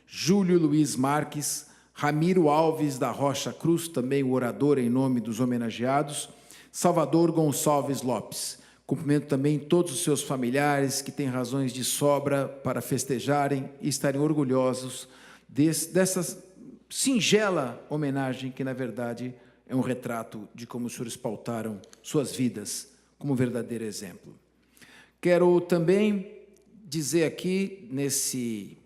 Júlio Luiz Marques, Ramiro Alves da Rocha Cruz, também o orador em nome dos homenageados, Salvador Gonçalves Lopes. Cumprimento também todos os seus familiares que têm razões de sobra para festejarem e estarem orgulhosos dessa singela homenagem que, na verdade, é um retrato de como os senhores pautaram suas vidas como verdadeiro exemplo. Quero também dizer aqui, nesse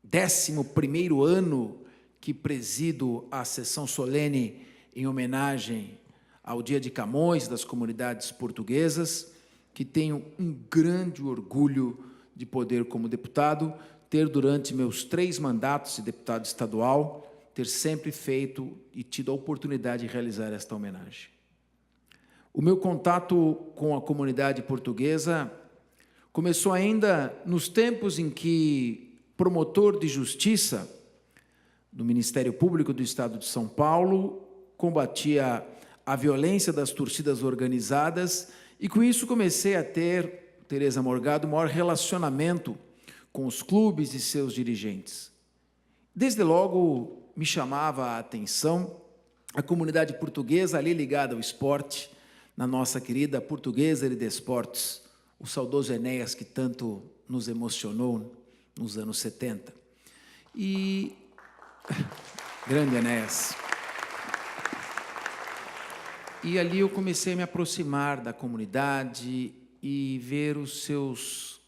11º ano que presido a sessão solene em homenagem ao Dia de Camões das comunidades portuguesas, que tenho um grande orgulho de poder, como deputado, ter durante meus 3 mandatos de deputado estadual, ter sempre feito e tido a oportunidade de realizar esta homenagem. O meu contato com a comunidade portuguesa começou ainda nos tempos em que, promotor de justiça do Ministério Público do Estado de São Paulo, combatia a violência das torcidas organizadas e, com isso, comecei a ter, Tereza Morgado, o maior relacionamento com os clubes e seus dirigentes. Desde logo, me chamava a atenção a comunidade portuguesa ali ligada ao esporte, na nossa querida Portuguesa de Desportos, o saudoso Enéas, que tanto nos emocionou nos anos 70. E... grande Enéas. E ali eu comecei a me aproximar da comunidade e ver os seus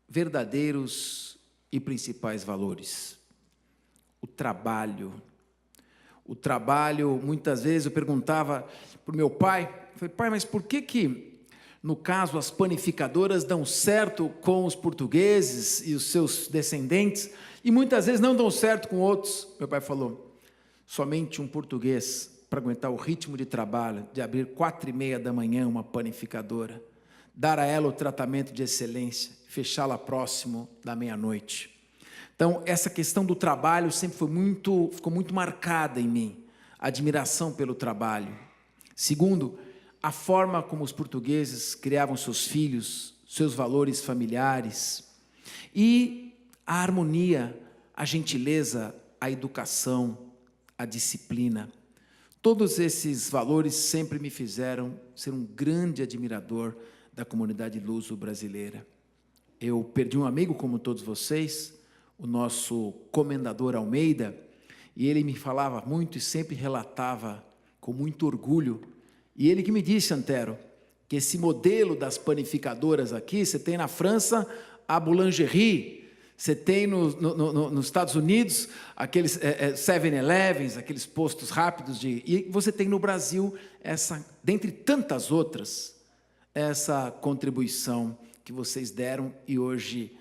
verdadeiros e principais valores. O trabalho. O trabalho, muitas vezes eu perguntava para o meu pai, falei, pai, mas por que, no caso, as panificadoras dão certo com os portugueses e os seus descendentes e muitas vezes não dão certo com outros? Meu pai falou, somente um português para aguentar o ritmo de trabalho, de abrir 4h30 da manhã uma panificadora, dar a ela o tratamento de excelência, fechá-la próximo da meia-noite. Então, essa questão do trabalho sempre ficou muito marcada em mim, a admiração pelo trabalho. Segundo, a forma como os portugueses criavam seus filhos, seus valores familiares, e a harmonia, a gentileza, a educação, a disciplina. Todos esses valores sempre me fizeram ser um grande admirador da comunidade luso-brasileira. Eu perdi um amigo, como todos vocês, o nosso comendador Almeida, e ele me falava muito e sempre relatava com muito orgulho. E ele que me disse, Antero, que esse modelo das panificadoras aqui, você tem na França a Boulangerie, você tem nos Estados Unidos aqueles 7-Elevens, aqueles postos rápidos, e você tem no Brasil, dentre tantas outras, essa contribuição que vocês deram e hoje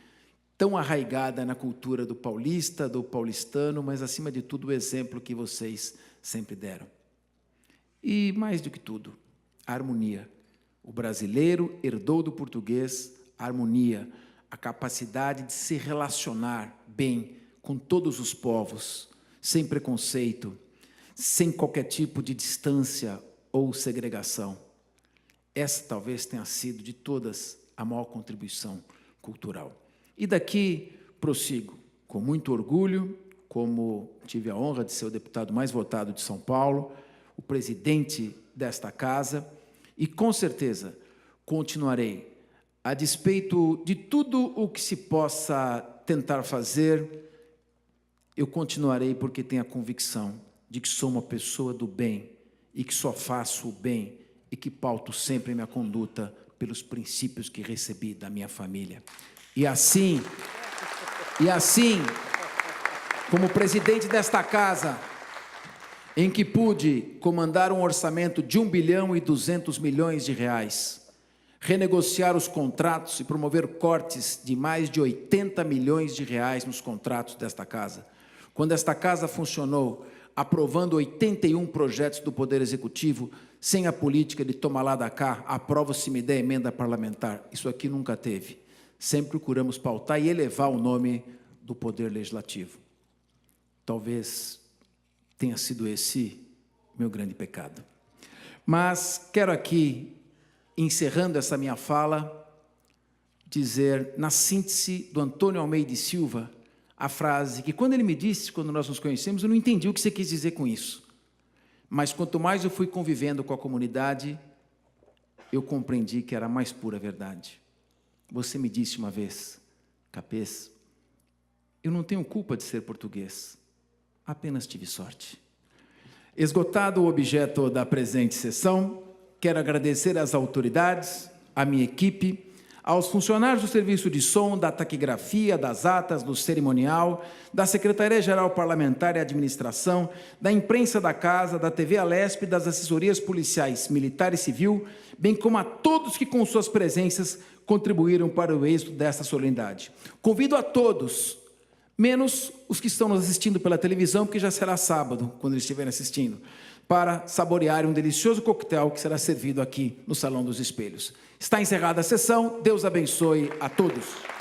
tão arraigada na cultura do paulista, do paulistano, mas, acima de tudo, o exemplo que vocês sempre deram. E, mais do que tudo, a harmonia. O brasileiro herdou do português a harmonia, a capacidade de se relacionar bem com todos os povos, sem preconceito, sem qualquer tipo de distância ou segregação. Essa talvez tenha sido, de todas, a maior contribuição cultural. E daqui prossigo, com muito orgulho, como tive a honra de ser o deputado mais votado de São Paulo, o presidente desta casa, e com certeza continuarei, a despeito de tudo o que se possa tentar fazer, eu continuarei porque tenho a convicção de que sou uma pessoa do bem e que só faço o bem e que pauto sempre minha conduta pelos princípios que recebi da minha família. E assim, como presidente desta casa, em que pude comandar um orçamento de 1 bilhão e 200 milhões de reais, renegociar os contratos e promover cortes de mais de 80 milhões de reais nos contratos desta casa. Quando esta casa funcionou, aprovando 81 projetos do Poder Executivo, sem a política de toma lá da cá, aprova se me der emenda parlamentar. Isso aqui nunca teve. Sempre procuramos pautar e elevar o nome do Poder Legislativo. Talvez tenha sido esse meu grande pecado. Mas quero aqui, encerrando essa minha fala, dizer, na síntese do Antônio Almeida e Silva, a frase que quando ele me disse, quando nós nos conhecemos, eu não entendi o que você quis dizer com isso. Mas quanto mais eu fui convivendo com a comunidade, eu compreendi que era a mais pura verdade. Você me disse uma vez, Capês, eu não tenho culpa de ser português, apenas tive sorte. Esgotado o objeto da presente sessão, quero agradecer às autoridades, à minha equipe, aos funcionários do Serviço de Som, da Taquigrafia, das Atas, do Cerimonial, da Secretaria-Geral Parlamentar e Administração, da Imprensa da Casa, da TV Alesp, das Assessorias Policiais, Militar e Civil, bem como a todos que com suas presenças contribuíram para o êxito desta solenidade. Convido a todos, menos os que estão nos assistindo pela televisão, porque já será sábado, quando eles estiverem assistindo, para saborearem um delicioso coquetel que será servido aqui no Salão dos Espelhos. Está encerrada a sessão. Deus abençoe a todos.